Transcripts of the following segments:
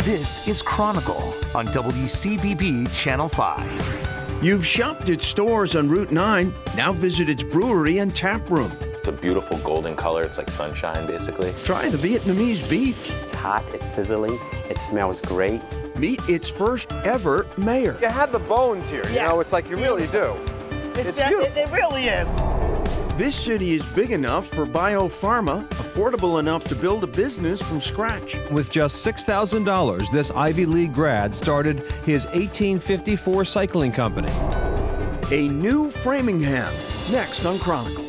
This is Chronicle on WCVB Channel 5. You've shopped at stores on Route 9. Now visit its brewery and tap room. It's a beautiful golden color. It's like sunshine, basically. Try the Vietnamese beef. It's hot, it's sizzling, it smells great. Meet its first ever mayor. You have the bones here, you know, it's like you really do. It's beautiful. It really is. This city is big enough for biopharma, affordable enough to build a business from scratch. With just $6,000, this Ivy League grad started his 1854 cycling company. A new Framingham, next on Chronicle.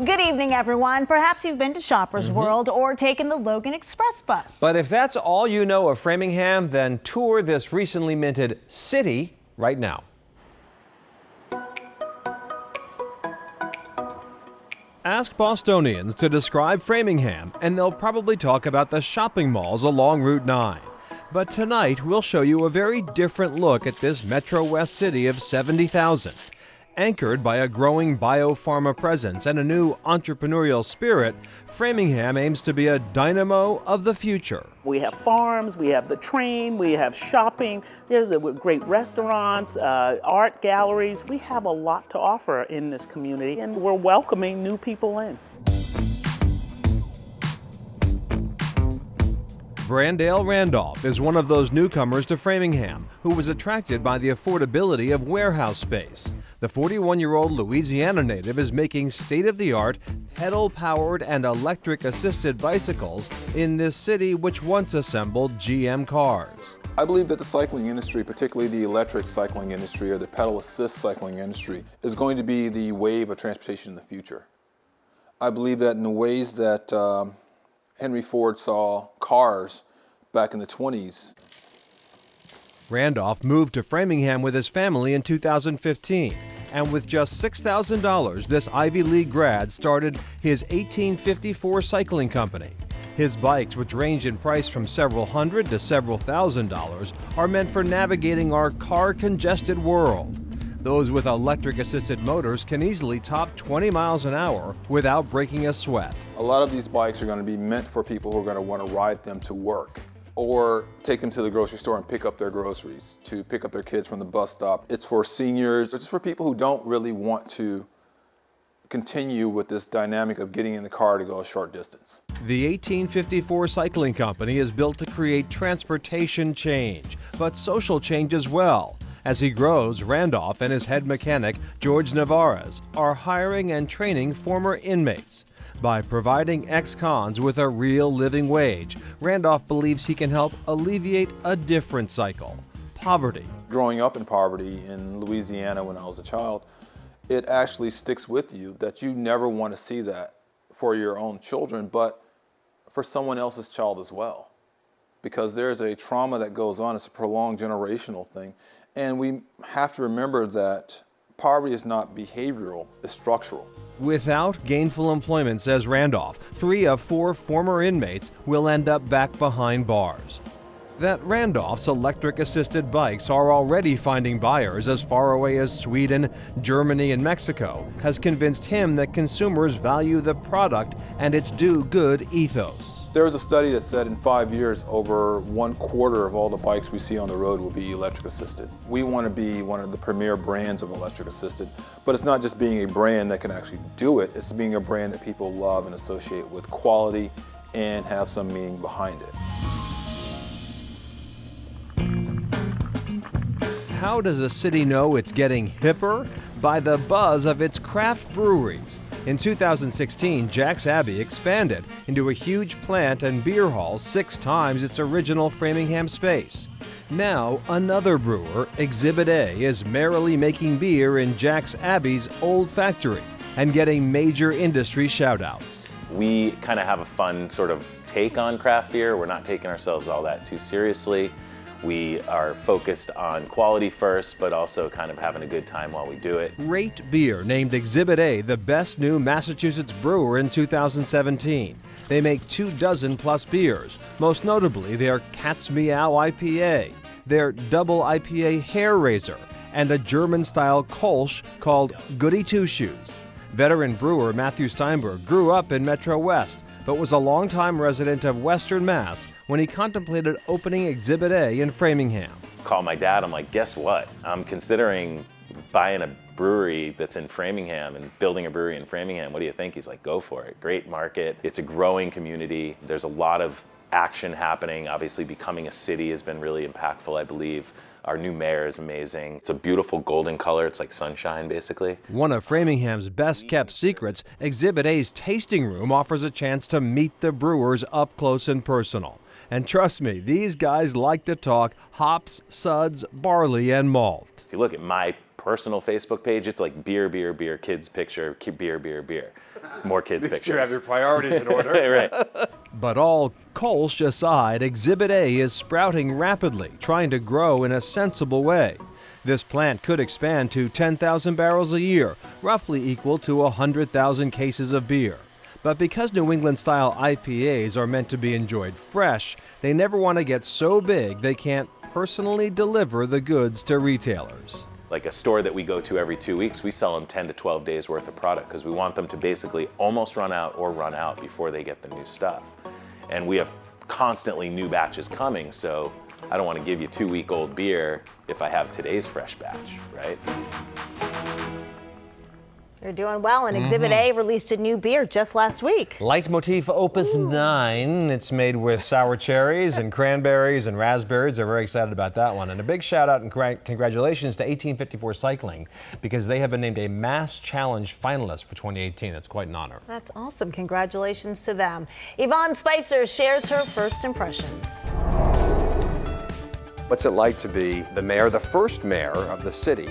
Good evening, everyone. Perhaps you've been to Shoppers World or taken the Logan Express bus. But if that's all you know of Framingham, then tour this recently minted city right now. Ask Bostonians to describe Framingham, and they'll probably talk about the shopping malls along Route 9. But tonight, we'll show you a very different look at this Metro West city of 70,000. Anchored by a growing biopharma presence and a new entrepreneurial spirit, Framingham aims to be a dynamo of the future. We have farms, we have the train, we have shopping, there's great restaurants, art galleries. We have a lot to offer in this community, and we're welcoming new people in. Brandale Randolph is one of those newcomers to Framingham who was attracted by the affordability of warehouse space. The 41-year-old Louisiana native is making state-of-the-art, pedal-powered and electric-assisted bicycles in this city which once assembled GM cars. I believe that the cycling industry, particularly the electric cycling industry or the pedal-assist cycling industry, is going to be the wave of transportation in the future. I believe that in the ways that Henry Ford saw cars back in the 20s. Randolph moved to Framingham with his family in 2015, and with just $6,000, this Ivy League grad started his 1854 cycling company. His bikes, which range in price from several hundred to several $1,000s, are meant for navigating our car-congested world. Those with electric-assisted motors can easily top 20 miles an hour without breaking a sweat. A lot of these bikes are going to be meant for people who are going to want to ride them to work or take them to the grocery store and pick up their groceries, to pick up their kids from the bus stop. It's for seniors, it's for people who don't really want to continue with this dynamic of getting in the car to go a short distance. The 1854 Cycling Company is built to create transportation change, but social change as well. As he grows, Randolph and his head mechanic, George Navarez, are hiring and training former inmates. By providing ex-cons with a real living wage, Randolph believes he can help alleviate a different cycle: poverty. Growing up in poverty in Louisiana when I was a child, it actually sticks with you that you never want to see that for your own children, but for someone else's child as well. Because there's a trauma that goes on, it's a prolonged generational thing. And we have to remember that poverty is not behavioral, it's structural. Without gainful employment, says Randolph, 3 of 4 former inmates will end up back behind bars. That Randolph's electric-assisted bikes are already finding buyers as far away as Sweden, Germany, and Mexico has convinced him that consumers value the product and its do-good ethos. There was a study that said in 5 years, over 1/4 of all the bikes we see on the road will be electric assisted. We want to be one of the premier brands of electric assisted, but it's not just being a brand that can actually do it, it's being a brand that people love and associate with quality and have some meaning behind it. How does a city know it's getting hipper? By the buzz of its craft breweries. In 2016, Jack's Abbey expanded into a huge plant and beer hall 6 times its original Framingham space. Now, another brewer, Exhibit A, is merrily making beer in Jack's Abbey's old factory and getting major industry shout-outs. We kind of have a fun sort of take on craft beer. We're not taking ourselves all that too seriously. We are focused on quality first, but also kind of having a good time while we do it. Rate Beer named Exhibit A the best new Massachusetts brewer in 2017. They make 24+ beers, most notably their Cat's Meow IPA, their double IPA Hair Raiser, and a German-style Kolsch called Goody Two Shoes. Veteran brewer Matthew Steinberg grew up in Metro West, but was a longtime resident of Western Mass when he contemplated opening Exhibit A in Framingham. Call my dad, I'm like, guess what? I'm considering buying a brewery that's in Framingham and building a brewery in Framingham. What do you think? He's like, go for it. Great market. It's a growing community. There's a lot of action happening. Obviously, becoming a city has been really impactful, I believe. Our new mayor is amazing. It's a beautiful golden color. It's like sunshine, basically. One of Framingham's best-kept secrets, Exhibit A's tasting room offers a chance to meet the brewers up close and personal. And trust me, these guys like to talk hops, suds, barley, and malt. If you look at my personal Facebook page, it's like beer, beer, beer, kids picture, beer, beer, beer. More kids pictures. You have your priorities in order. Right. But all Kolsch aside, Exhibit A is sprouting rapidly, trying to grow in a sensible way. This plant could expand to 10,000 barrels a year, roughly equal to 100,000 cases of beer. But because New England-style IPAs are meant to be enjoyed fresh, they never want to get so big they can't personally deliver the goods to retailers. Like a store that we go to every 2 weeks, we sell them 10 to 12 days worth of product because we want them to basically almost run out or run out before they get the new stuff. And we have constantly new batches coming, so I don't want to give you 2-week-old beer if I have today's fresh batch, right? You're doing well, and Exhibit A released a new beer just last week. Leitmotif Opus 9. It's made with sour cherries and cranberries and raspberries. They're very excited about that one. And a big shout out and congratulations to 1854 Cycling because they have been named a Mass Challenge finalist for 2018. That's quite an honor. That's awesome. Congratulations to them. Yvonne Spicer shares her first impressions. What's it like to be the mayor, the first mayor of the city